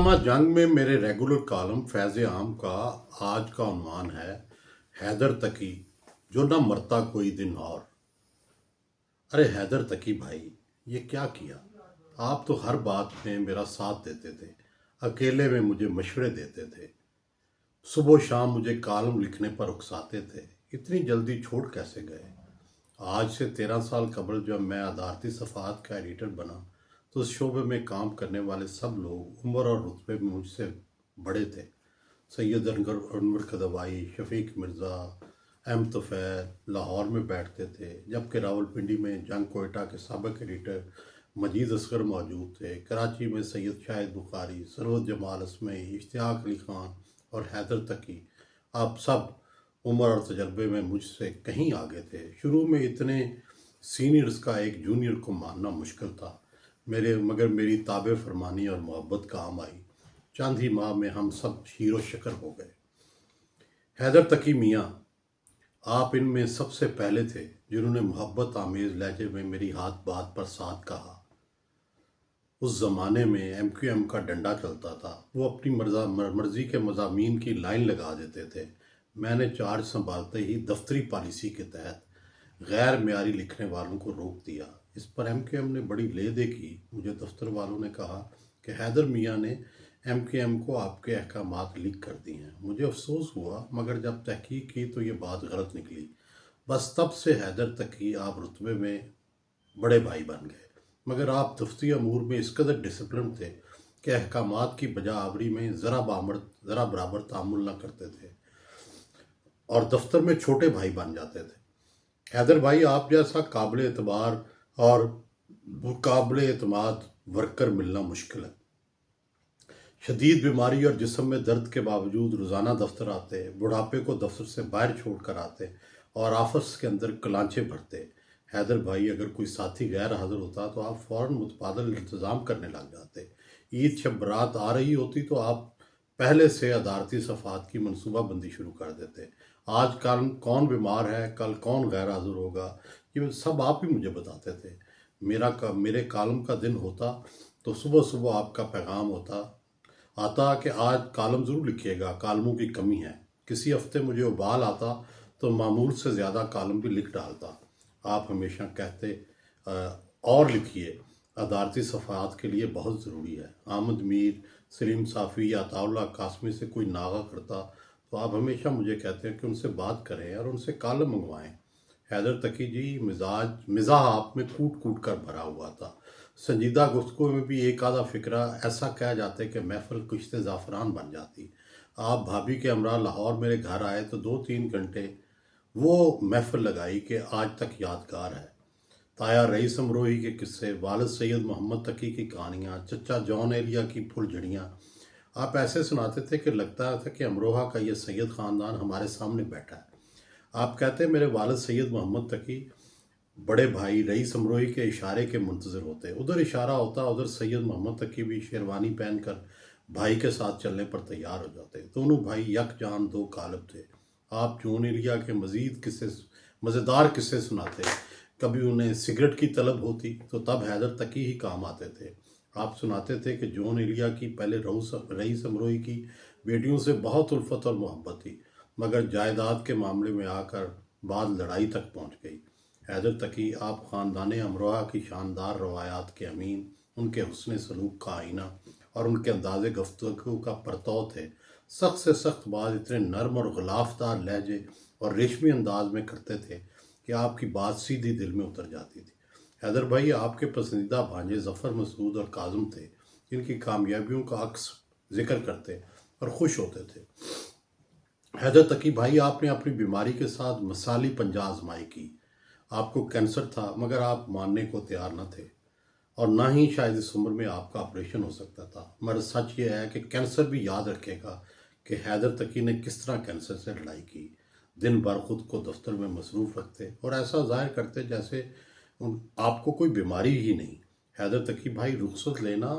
नामा जंग में मेरे रेगुलर कॉलम फैज़ आम का आज का उन्वान है हैदर तकी जो न मरता कोई दिन और। अरे हैदर तकी भाई, ये क्या किया? आप तो हर बात में मेरा साथ देते थे, अकेले में मुझे मशवरे देते थे, सुबह शाम मुझे कॉलम लिखने पर उकसाते थे। इतनी जल्दी छोड़ कैसे गए? आज से 13 साल कबल जब मैं अदालती सफ़ात का एडिटर बना तो उस शोबे में काम करने वाले सब लोग उम्र और रुतबे में मुझसे बड़े थे। सैयद अनवर कदवाई, शफीक मिर्ज़ा, अहम तुफ़ैल लाहौर में बैठते थे, जबकि रावलपिंडी में जंग कोयटा के साबिक़ एडिटर मजीद असगर मौजूद थे। कराची में सैयद शाहिद बुखारी, सरवत जमाल असमई, इश्तियाक अली ख़ान और हैदर तकी, आप सब उम्र और तजर्बे में मुझसे कहीं आगे थे। शुरू में इतने सीनियर्स का एक जूनियर को मानना मुश्किल था, मगर मेरी ताबे फरमानी और मोहब्बत काम आई। चंद ही माह में हम सब शीरो शकर हो गए। हैदर तकी मियाँ, आप इनमें सबसे पहले थे जिन्होंने मोहब्बत आमेज़ लहजे में मेरी हाथ बात पर साथ कहा। उस ज़माने में MQM का डंडा चलता था, वो अपनी मर्ज़ी के मज़ामीन की लाइन लगा देते थे। मैंने चार्ज संभालते ही दफ्तरी पॉलिसी के तहत गैर मेयारी लिखने वालों को रोक दिया। इस पर MQM ने बड़ी ले दे की। मुझे दफ्तर वालों ने कहा कि हैदर मियाँ ने MQM को आपके अहकामात लीक कर दिए हैं। मुझे अफसोस हुआ, मगर जब तहकीक की तो ये बात गलत निकली। बस तब से हैदर तकी आप रुतबे में बड़े भाई बन गए, मगर आप दफ्तरी अमूर में इस कदर डिसिप्लिन थे कि अहकामात की बजा आवरी में ज़रा बराबर तामुल न करते थे और दफ्तर में छोटे भाई बन जाते थे। हैदर भाई, आप जैसा काबिल एतबार और काबिल एतमाद वर्कर मिलना मुश्किल है। शदीद बीमारी और जिस्म में दर्द के बावजूद रोज़ाना दफ्तर आते, बुढ़ापे को दफ्तर से बाहर छोड़ कर आते और ऑफिस के अंदर कलांचे भरते। हैदर भाई, अगर कोई साथी गैर हाजिर होता तो आप फ़ौरन मुतबादल इंतज़ाम करने लग जाते। ईद शब बरात आ रही होती तो आप पहले से अदालती सफ़ात की मनसूबाबंदी शुरू कर देते। आज कल कौन बीमार है, कल कौन गैर हाजिर होगा, ये सब आप ही मुझे बताते थे। मेरे कॉलम का दिन होता तो सुबह सुबह आपका पैगाम आता कि आज कॉलम ज़रूर लिखिएगा, कॉलमों की कमी है। किसी हफ्ते मुझे उबाल आता तो मामूल से ज़्यादा कॉलम भी लिख डालता। आप हमेशा कहते और लिखिए, अदालती सफ़ात के लिए बहुत ज़रूरी है। आमद मीर, सलीम साफ़ी या अताउल्लाह कासमी से कोई नागा करता तो आप हमेशा मुझे कहते हैं कि उनसे बात करें और उनसे कॉलम मंगवाएं। हैदर तकी जी, मिजाज आप में कूट कूट कर भरा हुआ था। संजीदा गुफ्तगू में भी एक आधा फ़िक्रा ऐसा कह जाते कि महफिल कुश्ते ज़ाफ़रान बन जाती। आप भाभी के हमरा लाहौर मेरे घर आए तो 2-3 घंटे वो महफिल लगाई कि आज तक यादगार है। ताया रईस अमरोही के किस्से, वालिद सैयद मोहम्मद तकी की कहानियाँ, चचा जॉन एलिया की फुलझड़ियाँ आप ऐसे सुनाते थे कि लगता था कि अमरोहा का ये सैयद ख़ानदान हमारे सामने बैठा है। आप कहते मेरे वालिद सैयद मोहम्मद तकी बड़े भाई रईस अमरोही के इशारे के मुंतज़िर होते। उधर इशारा होता, उधर सैयद मोहम्मद तकी भी शेरवानी पहनकर भाई के साथ चलने पर तैयार हो जाते। दोनों भाई यकजान दो कालब थे। आप जॉन एलिया के मज़ेदार किस्से सुनाते। कभी उन्हें सिगरेट की तलब होती तो तब हैदर तकी ही काम आते थे। आप सुनाते थे कि जॉन एलिया की पहले रईस अमरोही की बेटियों से बहुत उल्फत और मोहब्बत थी, मगर जायदाद के मामले में आकर बात लड़ाई तक पहुंच गई। हैदर तकी आप ख़ानदान अमरोहा की शानदार रवायात के अमीन, उनके हुस्न सलूक का आईना और उनके अंदाज़े गुफ्तगू का परतौ थे। सख्त से सख्त बात इतने नरम और गुलाफदार लहजे और रेशमी अंदाज में करते थे कि आपकी बात सीधी दिल में उतर जाती थी। हैदर भाई, आपके पसंदीदा भांजे ज़फ़र मसूद और काज़म थे, जिनकी कामयाबियों का अक्स जिक्र करते और खुश होते थे। हैदर तकी भाई, आपने अपनी बीमारी के साथ मसाली पंजा आजमाई की। आपको कैंसर था, मगर आप मानने को तैयार न थे और ना ही शायद इस उम्र में आपका ऑपरेशन हो सकता था। मगर सच ये है कि कैंसर भी याद रखेगा कि हैदर तकी ने किस तरह कैंसर से लड़ाई की। दिन भर खुद को दफ्तर में मसरूफ़ रखते और ऐसा जाहिर करते जैसे आपको कोई बीमारी ही नहीं। हैदर तकी भाई, रुखसत लेना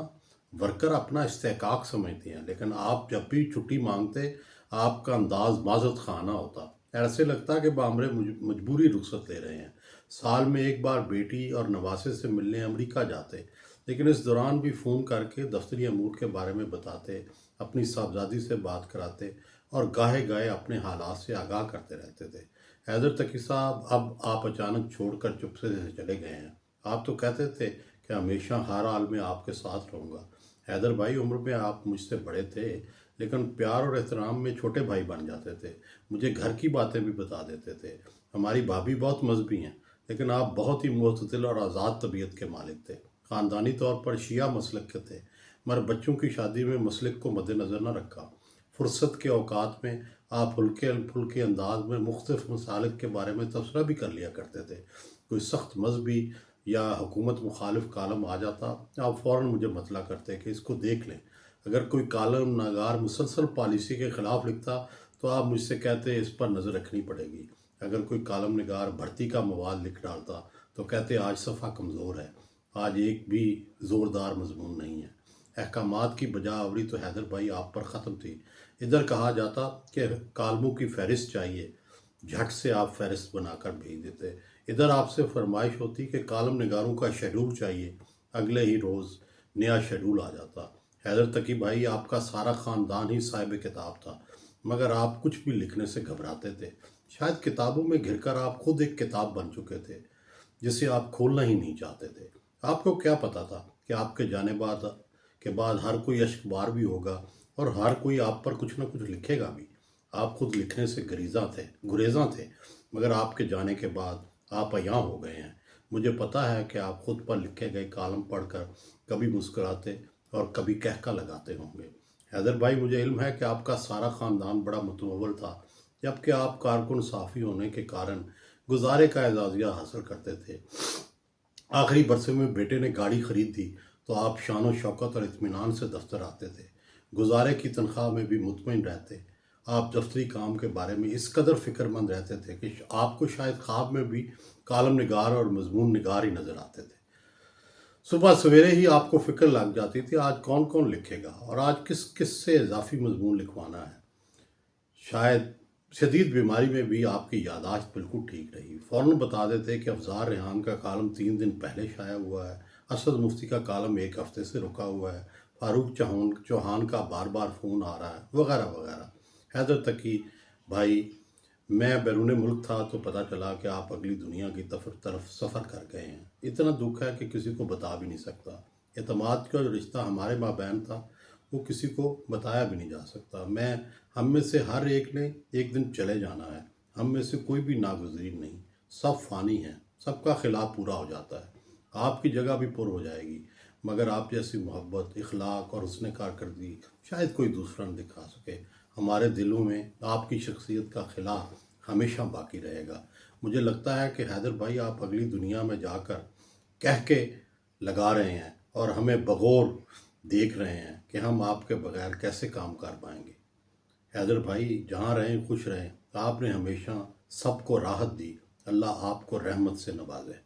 वर्कर अपना इस्तेकाक समझते हैं, लेकिन आप जब भी छुट्टी मांगते आपका अंदाज माजरत खाना होता। ऐसे लगता कि बामरे मजबूरी रुखसत ले रहे हैं। साल में एक बार बेटी और नवासे से मिलने अमेरिका जाते। لیکن اس دوران بھی فون کر کے دفتری امور کے بارے میں بتاتے، اپنی صاحبزادی سے بات کراتے اور گاہے گاہے اپنے حالات سے آگاہ کرتے رہتے تھے۔ حیدر تقی صاحب، اب آپ اچانک چھوڑ کر چپسے سے چلے گئے ہیں۔ آپ تو کہتے تھے کہ ہمیشہ ہر حال میں آپ کے ساتھ رہوں گا۔ حیدر بھائی، عمر میں آپ مجھ سے بڑے تھے، لیکن پیار اور احترام میں چھوٹے بھائی بن جاتے تھے۔ مجھے گھر کی باتیں بھی بتا دیتے تھے۔ ہماری بھابھی بہت مذہبی ہیں، لیکن آپ بہت ہی معتدل اور آزاد طبیعت کے مالک تھے۔ خاندانی طور پر شیعہ مسلک کے تھے، مگر بچوں کی شادی میں مسلک کو مد نظر نہ رکھا۔ فرصت کے اوقات میں آپ ہلکے پھلکے انداز میں مختلف مسالک کے بارے میں تبصرہ بھی کر لیا کرتے تھے۔ کوئی سخت مذہبی یا حکومت مخالف کالم آ جاتا، آپ فوراً مجھے مطلع کرتے کہ اس کو دیکھ لیں۔ اگر کوئی کالم نگار مسلسل پالیسی کے خلاف لکھتا تو آپ مجھ سے کہتے اس پر نظر رکھنی پڑے گی۔ اگر کوئی کالم نگار بھرتی کا مواد لکھ ڈالتا تو کہتے آج صفحہ کمزور ہے، آج ایک بھی زوردار مضمون نہیں ہے۔ احکامات کی بجا آوری تو حیدر بھائی آپ پر ختم تھی۔ ادھر کہا جاتا کہ کالموں کی فہرست چاہیے، جھٹ سے آپ فہرست بنا کر بھیج دیتے۔ ادھر آپ سے فرمائش ہوتی کہ کالم نگاروں کا شیڈول چاہیے، اگلے ہی روز نیا شیڈول آ جاتا۔ حیدر تقی بھائی، آپ کا سارا خاندان ہی صاحب کتاب تھا، مگر آپ کچھ بھی لکھنے سے گھبراتے تھے۔ شاید کتابوں میں گھر کر آپ خود ایک کتاب بن چکے تھے جسے آپ کھولنا ہی نہیں چاہتے تھے۔ آپ کو کیا پتا تھا کہ آپ کے جانے کے بعد ہر کوئی اشک بار بھی ہوگا اور ہر کوئی آپ پر کچھ نہ کچھ لکھے گا بھی۔ آپ خود لکھنے سے گریزاں تھے، مگر آپ کے جانے کے بعد آپ عیاں ہو گئے ہیں۔ مجھے پتا ہے کہ آپ خود پر لکھے گئے کالم پڑھ کر کبھی مسکراتے اور کبھی کہکا لگاتے ہوں گے۔ حیدر بھائی، مجھے علم ہے کہ آپ کا سارا خاندان بڑا متمول تھا، جبکہ آپ کارکن صحافی ہونے کے کارن گزارے کا اعزازیہ حاصل کرتے تھے۔ آخری برسے میں بیٹے نے گاڑی خرید دی تو آپ شان و شوکت اور اطمینان سے دفتر آتے تھے۔ گزارے کی تنخواہ میں بھی مطمئن رہتے۔ آپ دفتری کام کے بارے میں اس قدر فکر مند رہتے تھے کہ آپ کو شاید خواب میں بھی کالم نگار اور مضمون نگار ہی نظر آتے تھے۔ صبح سویرے ہی آپ کو فکر لگ جاتی تھی آج کون کون لکھے گا اور آج کس سے اضافی مضمون لکھوانا ہے۔ شاید شدید بیماری میں بھی آپ کی یادداشت بالکل ٹھیک رہی۔ فوراً بتا دیتے کہ افزار ریحان کا کالم 3 دن پہلے شائع ہوا ہے، اسد مفتی کا کالم 1 ہفتے سے رکا ہوا ہے، فاروق چوہان کا بار بار فون آ رہا ہے، وغیرہ وغیرہ۔ حیدر تقی بھائی، میں بیرون ملک تھا تو پتہ چلا کہ آپ اگلی دنیا کی طرف سفر کر گئے ہیں۔ اتنا دکھ ہے کہ کسی کو بتا بھی نہیں سکتا۔ اعتماد کا جو رشتہ ہمارے مابین تھا وہ کسی کو بتایا بھی نہیں جا سکتا۔ ہم میں سے ہر ایک نے ایک دن چلے جانا ہے۔ ہم میں سے کوئی بھی ناگزیر نہیں، سب فانی ہیں، سب کا خلاف پورا ہو جاتا ہے۔ آپ کی جگہ بھی پر ہو جائے گی، مگر آپ جیسی محبت، اخلاق اور حسن کارکردگی شاید کوئی دوسرا نہ دکھا سکے۔ ہمارے دلوں میں آپ کی شخصیت کا خلاف ہمیشہ باقی رہے گا۔ مجھے لگتا ہے کہ حیدر بھائی، آپ اگلی دنیا میں جا کر کہہ کے لگا رہے ہیں اور ہمیں بغور دیکھ رہے ہیں کہ ہم آپ کے بغیر کیسے کام کر پائیں گے۔ حیدر بھائی، جہاں رہیں خوش رہیں۔ آپ نے ہمیشہ سب کو راحت دی۔ اللہ آپ کو رحمت سے نوازے۔